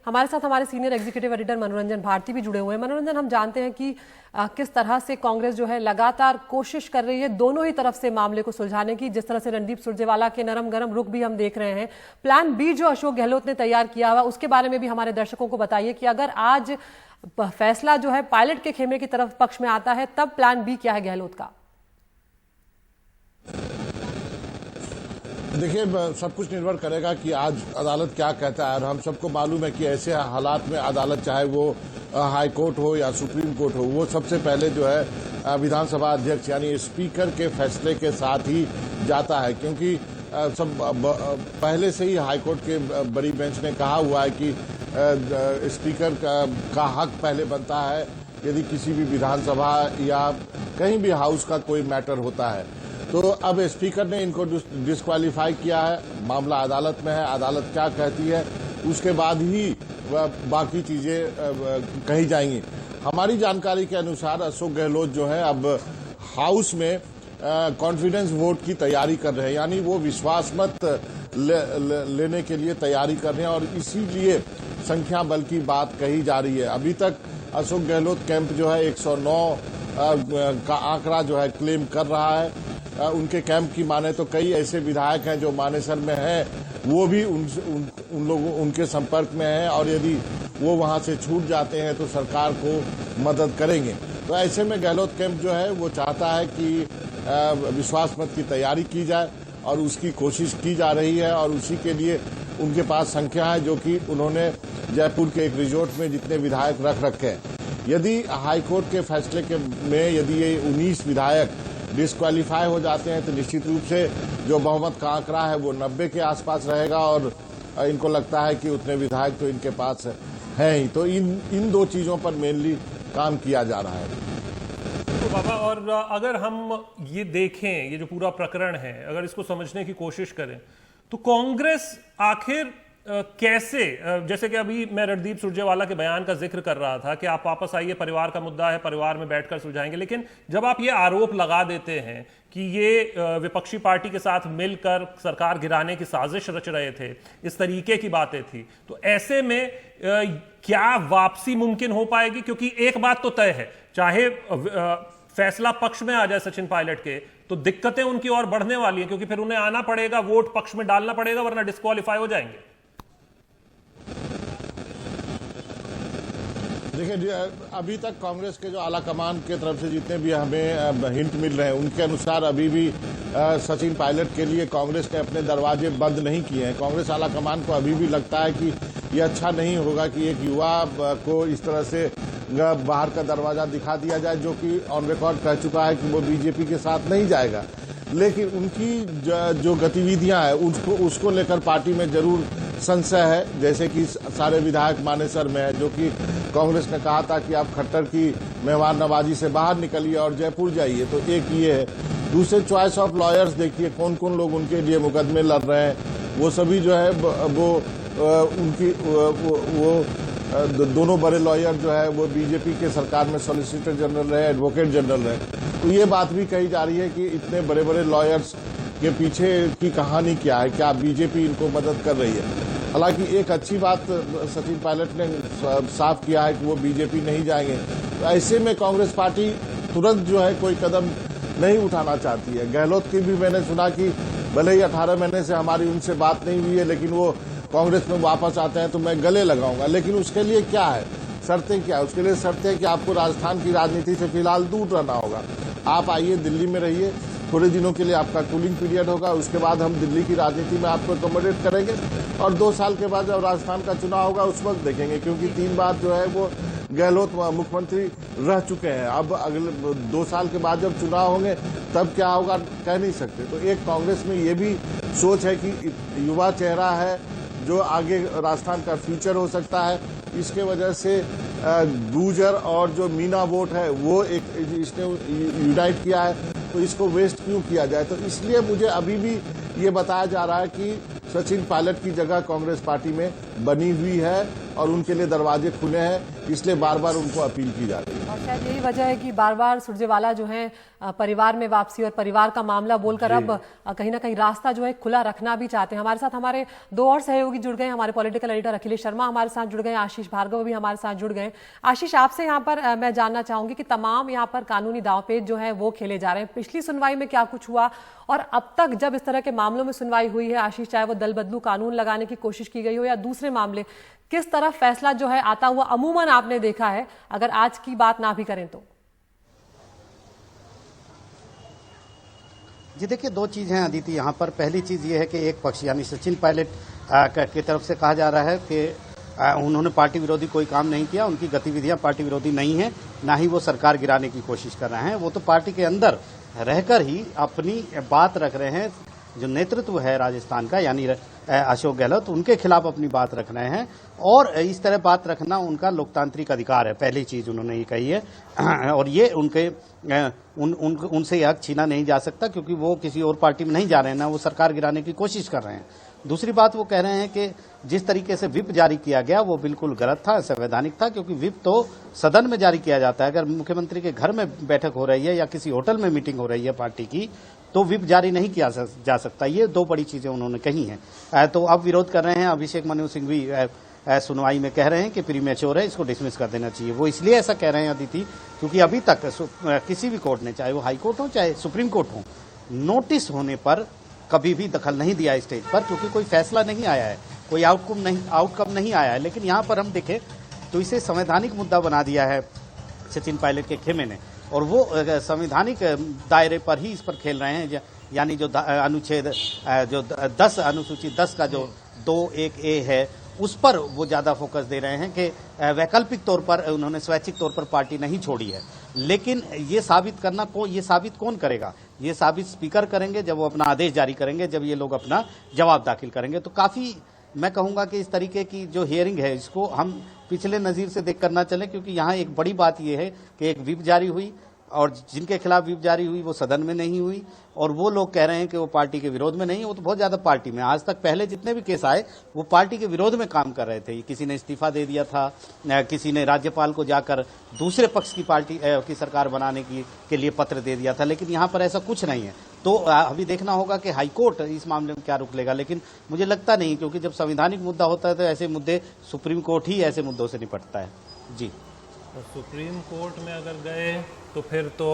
हमारे साथ हमारे सीनियर एग्जीक्यूटिव एडिटर मनोरंजन भारती भी जुड़े हुए हैं। मनोरंजन, हम जानते हैं कि किस तरह से कांग्रेस जो है लगातार कोशिश कर रही है दोनों ही तरफ से मामले को सुलझाने की। जिस तरह से रणदीप सुरजेवाला के नरम गरम रुख भी हम देख रहे हैं। प्लान बी जो अशोक गहलोत ने तैयार किया हुआ, उसके बारे में भी हमारे दर्शकों को बताइए कि अगर आज फैसला जो है पायलट के खेमे की तरफ पक्ष में आता है, तब प्लान बी क्या है गहलोत का? देखिए, सब कुछ निर्भर करेगा कि आज अदालत क्या कहता है। और हम सबको मालूम है कि ऐसे हालात में अदालत, चाहे वो हाई कोर्ट हो या सुप्रीम कोर्ट हो, वो सबसे पहले जो है विधानसभा अध्यक्ष यानी स्पीकर के फैसले के साथ ही जाता है, क्योंकि सब पहले से ही हाई कोर्ट के बड़ी बेंच ने कहा हुआ है कि स्पीकर का हक पहले बनता है यदि किसी भी विधानसभा या कहीं भी हाउस का कोई मैटर होता है। तो अब स्पीकर ने इनको डिस्क्वालीफाई किया है, मामला अदालत में है, अदालत क्या कहती है उसके बाद ही बाकी चीजें कही जाएंगी। हमारी जानकारी के अनुसार अशोक गहलोत जो है अब हाउस में कॉन्फिडेंस वोट की तैयारी कर रहे हैं, यानी वो विश्वास मत लेने के लिए तैयारी कर रहे हैं और इसीलिए संख्या बल की बात कही जा रही है। अभी तक अशोक गहलोत कैंप जो है 109 का आंकड़ा जो है क्लेम कर रहा है। उनके कैंप की माने तो कई ऐसे विधायक हैं जो मानेसर में हैं, वो भी उन लोगों उनके संपर्क में हैं और यदि वो वहां से छूट जाते हैं तो सरकार को मदद करेंगे। तो ऐसे में गहलोत कैंप जो है वो चाहता है कि विश्वास मत की तैयारी की जाए और उसकी कोशिश की जा रही है और उसी के लिए उनके पास संख्या है जो कि उन्होंने जयपुर के एक रिजोर्ट में जितने विधायक रख रखे हैं। यदि हाईकोर्ट के फैसले में यदि ये 19 विधायक डिस्क्वालीफाई हो जाते हैं तो निश्चित रूप से जो बहुमत का आंकड़ा है वो 90 के आसपास रहेगा और इनको लगता है कि उतने विधायक तो इनके पास है ही। तो इन दो चीजों पर मेनली काम किया जा रहा है। तो बाबा, और अगर हम ये देखें, ये जो पूरा प्रकरण है, अगर इसको समझने की कोशिश करें तो कांग्रेस आखिर कैसे, जैसे कि अभी मैं रणदीप सुरजेवाला के बयान का जिक्र कर रहा था कि आप वापस आइए, परिवार का मुद्दा है, परिवार में बैठकर सुलझाएंगे, लेकिन जब आप ये आरोप लगा देते हैं कि ये विपक्षी पार्टी के साथ मिलकर सरकार गिराने की साजिश रच रहे थे, इस तरीके की बातें थी, तो ऐसे में क्या वापसी मुमकिन हो पाएगी? क्योंकि एक बात तो तय है, चाहे फैसला पक्ष में आ जाए सचिन पायलट के, तो दिक्कतें उनकी और बढ़ने वाली हैं, क्योंकि फिर उन्हें आना पड़ेगा, वोट पक्ष में डालना पड़ेगा, वरना डिस्क्वालीफाई हो जाएंगे। देखिए, अभी तक कांग्रेस के जो आला कमान के तरफ से जितने भी हमें हिंट मिल रहे हैं उनके अनुसार अभी भी सचिन पायलट के लिए कांग्रेस ने अपने दरवाजे बंद नहीं किए हैं। कांग्रेस आला कमान को अभी भी लगता है कि ये अच्छा नहीं होगा कि एक युवा को इस तरह से बाहर का दरवाजा दिखा दिया जाए, जो कि ऑन रिकॉर्ड कह चुका है कि वो बीजेपी के साथ नहीं जाएगा। लेकिन उनकी जो गतिविधियां हैं उसको लेकर पार्टी में जरूर संशय है। जैसे कि सारे विधायक मानेसर में है, जो कि कांग्रेस ने कहा था कि आप खट्टर की मेहमान नवाजी से बाहर निकलिए और जयपुर जाइए। तो एक ये है। दूसरे, चॉइस ऑफ लॉयर्स देखिए, कौन कौन लोग उनके लिए मुकदमे लड़ रहे हैं, वो सभी जो है वो उनकी वो दोनों बड़े लॉयर जो है वो बीजेपी के सरकार में सॉलिसिटर जनरल रहे, एडवोकेट जनरल रहे। तो ये बात भी कही जा रही है कि इतने बड़े बड़े लॉयर्स के पीछे की कहानी क्या है, क्या बीजेपी इनको मदद कर रही है। हालांकि एक अच्छी बात सचिन पायलट ने साफ किया है कि वो बीजेपी नहीं जाएंगे। तो ऐसे में कांग्रेस पार्टी तुरंत जो है कोई कदम नहीं उठाना चाहती है। गहलोत की भी मैंने सुना कि भले ही 18 महीने से हमारी उनसे बात नहीं हुई है, लेकिन वो कांग्रेस में वापस आते हैं तो मैं गले लगाऊंगा। लेकिन उसके लिए क्या है, शर्तें क्या है? उसके लिए शर्तें है कि आपको राजस्थान की राजनीति से फिलहाल दूर रहना होगा। आप आइए, दिल्ली में रहिए, थोड़े दिनों के लिए आपका कूलिंग पीरियड होगा, उसके बाद हम दिल्ली की राजनीति में आपको अकोमोडेट करेंगे और 2 साल के बाद जब राजस्थान का चुनाव होगा उस वक्त देखेंगे। क्योंकि 3 बार जो है वो गहलोत मुख्यमंत्री रह चुके हैं। अब अगले 2 साल के बाद जब चुनाव होंगे तब क्या होगा कह नहीं सकते। तो एक कांग्रेस में ये भी सोच है कि युवा चेहरा है जो आगे राजस्थान का फ्यूचर हो सकता है। इसके वजह से गुर्जर और जो मीना वोट है वो एक इसने यूनाइट किया है, तो इसको वेस्ट क्यों किया जाए। तो इसलिए मुझे अभी भी ये बताया जा रहा है कि सचिन पायलट की जगह कांग्रेस पार्टी में बनी हुई है और उनके लिए दरवाजे खुले हैं, इसलिए बार बार उनको अपील की जा रही है। और शायद यही वजह है कि बार बार सुरजेवाला जो है परिवार में वापसी और परिवार का मामला बोलकर अब कहीं ना कहीं रास्ता जो है खुला रखना भी चाहते हैं। हमारे साथ हमारे दो और सहयोगी जुड़ गए, हमारे पॉलिटिकल एडिटर अखिलेश शर्मा हमारे साथ जुड़ गए, आशीष भार्गव भी हमारे साथ जुड़ गए। आशीष, आपसे यहाँ पर मैं जानना चाहूंगी कि तमाम यहाँ पर कानूनी दांवपेच जो है वो खेले जा रहे हैं। पिछली सुनवाई में क्या कुछ हुआ और अब तक जब इस तरह के मामलों में सुनवाई हुई है आशीष, चाहे वो दल बदलू कानून लगाने की कोशिश की गई हो या दूसरे मामले, किस तरह फैसला जो है आता हुआ अमूमन आपने देखा है, अगर आज की बात ना भी करें तो? जी देखिए, दो चीज हैं अदिति यहाँ पर। पहली चीज ये है कि एक पक्ष यानी सचिन पायलट की तरफ से कहा जा रहा है कि उन्होंने पार्टी विरोधी कोई काम नहीं किया, उनकी गतिविधियां पार्टी विरोधी नहीं है, ना ही वो सरकार गिराने की कोशिश कर रहे हैं। वो तो पार्टी के अंदर रहकर ही अपनी बात रख रहे हैं। जो नेतृत्व है राजस्थान का यानी अशोक गहलोत, उनके खिलाफ अपनी बात रख रहे हैं और इस तरह बात रखना उनका लोकतांत्रिक अधिकार है। पहली चीज उन्होंने ये कही है और ये उनके उनसे यह हक छीना नहीं जा सकता क्योंकि वो किसी और पार्टी में नहीं जा रहे हैं, ना वो सरकार गिराने की कोशिश कर रहे हैं। दूसरी बात, वो कह रहे हैं कि जिस तरीके से व्हिप जारी किया गया वो बिल्कुल गलत था, असंवैधानिक था, क्योंकि व्हिप तो सदन में जारी किया जाता है। अगर मुख्यमंत्री के घर में बैठक हो रही है या किसी होटल में मीटिंग हो रही है पार्टी की, तो व्हिप जारी नहीं किया जा सकता। ये दो बड़ी चीजें उन्होंने कही हैं। तो अब विरोध कर रहे हैं। अभिषेक मनु सिंह भी सुनवाई में कह रहे हैं कि प्रीमेच्योर है, इसको डिसमिस कर देना चाहिए। वो इसलिए ऐसा कह रहे हैं अदिति क्योंकि अभी तक किसी भी कोर्ट ने, चाहे वो हाई कोर्ट हो चाहे सुप्रीम कोर्ट हो, नोटिस होने पर कभी भी दखल नहीं दिया स्टेज पर, क्योंकि कोई फैसला नहीं आया है, कोई आउटकम नहीं आया है। लेकिन यहाँ पर हम देखें तो इसे संवैधानिक मुद्दा बना दिया है सचिन पायलट के खेमे ने, और वो संवैधानिक दायरे पर ही इस पर खेल रहे हैं। यानी जो अनुच्छेद जो 10 अनुसूची 10 का जो 2(1)(a) है, उस पर वो ज्यादा फोकस दे रहे हैं कि वैकल्पिक तौर पर उन्होंने स्वैच्छिक तौर पर पार्टी नहीं छोड़ी है। लेकिन ये साबित कौन करेगा? ये साबित स्पीकर करेंगे जब वो अपना आदेश जारी करेंगे, जब ये लोग अपना जवाब दाखिल करेंगे। तो काफी मैं कहूंगा कि इस तरीके की जो हियरिंग है इसको हम पिछले नजीर से देख कर ना चले, क्योंकि यहाँ एक बड़ी बात यह है कि एक व्हिप जारी हुई और जिनके खिलाफ व्हिप जारी हुई वो सदन में नहीं हुई, और वो लोग कह रहे हैं कि वो पार्टी के विरोध में नहीं, वो तो बहुत ज्यादा पार्टी में। आज तक पहले जितने भी केस आए वो पार्टी के विरोध में काम कर रहे थे। किसी ने इस्तीफा दे दिया था, किसी ने राज्यपाल को जाकर दूसरे पक्ष की पार्टी की सरकार बनाने के लिए पत्र दे दिया था। लेकिन यहाँ पर ऐसा कुछ नहीं है। तो अभी देखना होगा कि हाईकोर्ट इस मामले में क्या रुख लेगा, लेकिन मुझे लगता नहीं, क्योंकि जब संवैधानिक मुद्दा होता है तो ऐसे मुद्दे सुप्रीम कोर्ट ही ऐसे मुद्दों से निपटता है। जी, तो सुप्रीम कोर्ट में अगर गए तो फिर तो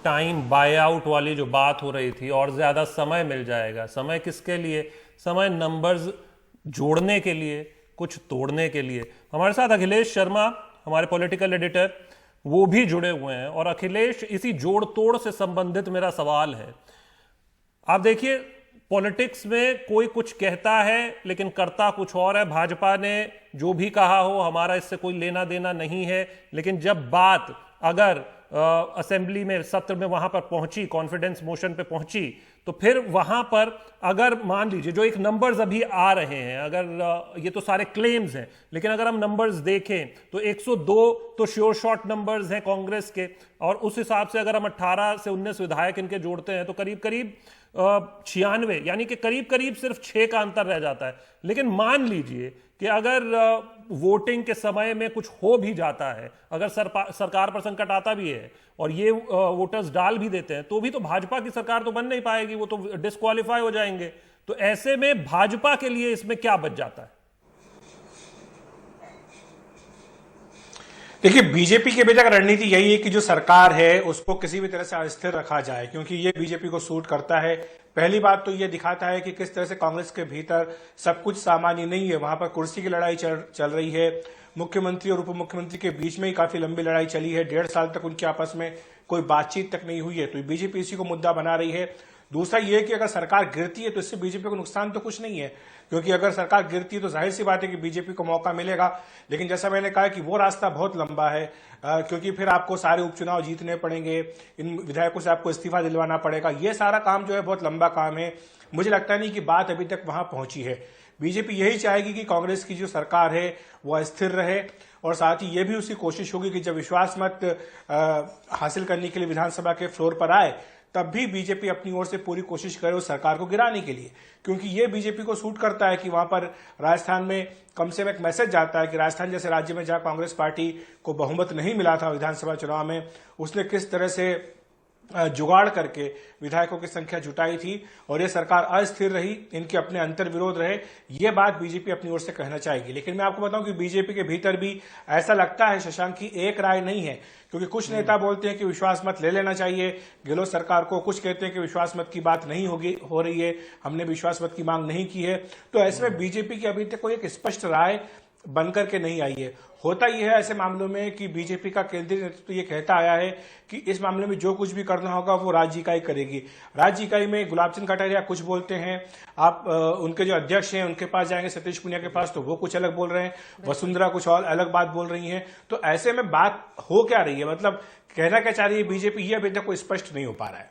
टाइम बाय आउट वाली जो बात हो रही थी और ज्यादा समय मिल जाएगा। समय किसके लिए? समय नंबर्स जोड़ने के लिए, कुछ तोड़ने के लिए। हमारे साथ अखिलेश शर्मा हमारे पॉलिटिकल एडिटर, वो भी जुड़े हुए हैं। और अखिलेश, इसी जोड़ तोड़ से संबंधित मेरा सवाल है। आप देखिए, पॉलिटिक्स में कोई कुछ कहता है लेकिन करता कुछ और है। भाजपा ने जो भी कहा हो, हमारा इससे कोई लेना देना नहीं है, लेकिन जब बात अगर असेंबली में, सत्र में वहां पर पहुंची, कॉन्फिडेंस मोशन पे पहुंची, तो फिर वहां पर अगर मान लीजिए जो एक नंबर्स अभी आ रहे हैं, अगर ये तो सारे क्लेम्स हैं, लेकिन अगर हम नंबर्स देखें तो 102 तो श्योर शॉट नंबर्स हैं कांग्रेस के, और उस हिसाब से अगर हम 18 से 19 विधायक इनके जोड़ते हैं तो करीब करीब 96, यानी कि करीब करीब सिर्फ 6 का अंतर रह जाता है। लेकिन मान लीजिए कि अगर वोटिंग के समय में कुछ हो भी जाता है, अगर सरकार पर संकट आता भी है और ये वोटर्स डाल भी देते हैं, तो भी तो भाजपा की सरकार तो बन नहीं पाएगी, वो तो डिस्क्वालीफाई हो जाएंगे। तो ऐसे में भाजपा के लिए इसमें क्या बच जाता है? देखिए, बीजेपी की अभी तक रणनीति यही है कि जो सरकार है उसको किसी भी तरह से अस्थिर रखा जाए, क्योंकि ये बीजेपी को सूट करता है। पहली बात तो ये दिखाता है कि किस तरह से कांग्रेस के भीतर सब कुछ सामान्य नहीं है। वहां पर कुर्सी की लड़ाई चल रही है। मुख्यमंत्री और उप मुख्यमंत्री के बीच में ही काफी लंबी लड़ाई चली है। 1.5 साल तक उनके आपस में कोई बातचीत तक नहीं हुई है। तो बीजेपी इसी को मुद्दा बना रही है। दूसरा ये कि अगर सरकार गिरती है तो इससे बीजेपी को नुकसान तो कुछ नहीं है, क्योंकि अगर सरकार गिरती है तो जाहिर सी बात है कि बीजेपी को मौका मिलेगा। लेकिन जैसा मैंने कहा कि वो रास्ता बहुत लंबा है, क्योंकि फिर आपको सारे उपचुनाव जीतने पड़ेंगे, इन विधायकों से आपको इस्तीफा दिलवाना पड़ेगा। ये सारा काम जो है बहुत लंबा काम है। मुझे लगता नहीं कि बात अभी तक वहां पहुंची है। बीजेपी यही चाहेगी कि कांग्रेस की जो सरकार है वो अस्थिर रहे, और साथ ही ये भी उसकी कोशिश होगी कि जब विश्वास मत हासिल करने के लिए विधानसभा के फ्लोर पर आए तब भी बीजेपी अपनी ओर से पूरी कोशिश करे उस सरकार को गिराने के लिए, क्योंकि ये बीजेपी को सूट करता है कि वहां पर राजस्थान में कम से कम एक मैसेज जाता है कि राजस्थान जैसे राज्य में जहां कांग्रेस पार्टी को बहुमत नहीं मिला था विधानसभा चुनाव में, उसने किस तरह से जुगाड़ करके विधायकों की संख्या जुटाई थी और ये सरकार अस्थिर रही, इनके अपने अंतर्विरोध रहे, ये बात बीजेपी अपनी ओर से कहना चाहेगी। लेकिन मैं आपको बताऊं कि बीजेपी के भीतर भी ऐसा लगता है शशांक की एक राय नहीं है, क्योंकि कुछ नेता बोलते हैं कि विश्वास मत ले लेना चाहिए गहलोत सरकार को, कुछ कहते हैं कि विश्वास मत की बात नहीं हो रही है, हमने विश्वास मत की मांग नहीं की है। तो ऐसे में बीजेपी की अभी तक कोई एक स्पष्ट राय बनकर के नहीं आई है। होता यह है ऐसे मामलों में कि बीजेपी का केंद्रीय नेतृत्व ये कहता आया है कि इस मामले में जो कुछ भी करना होगा वो राज्य इकाई करेगी। राज्य इकाई में गुलाब चंद कटारिया कुछ बोलते हैं, आप उनके जो अध्यक्ष हैं उनके पास जाएंगे सतीश पुनिया के पास तो वो कुछ अलग बोल रहे हैं, वसुंधरा कुछ और अलग बात बोल रही हैं। तो ऐसे में बात हो क्या रही है, मतलब कहना क्या चाह रही है बीजेपी, ये अभी तक कोई स्पष्ट नहीं हो पा रहा है।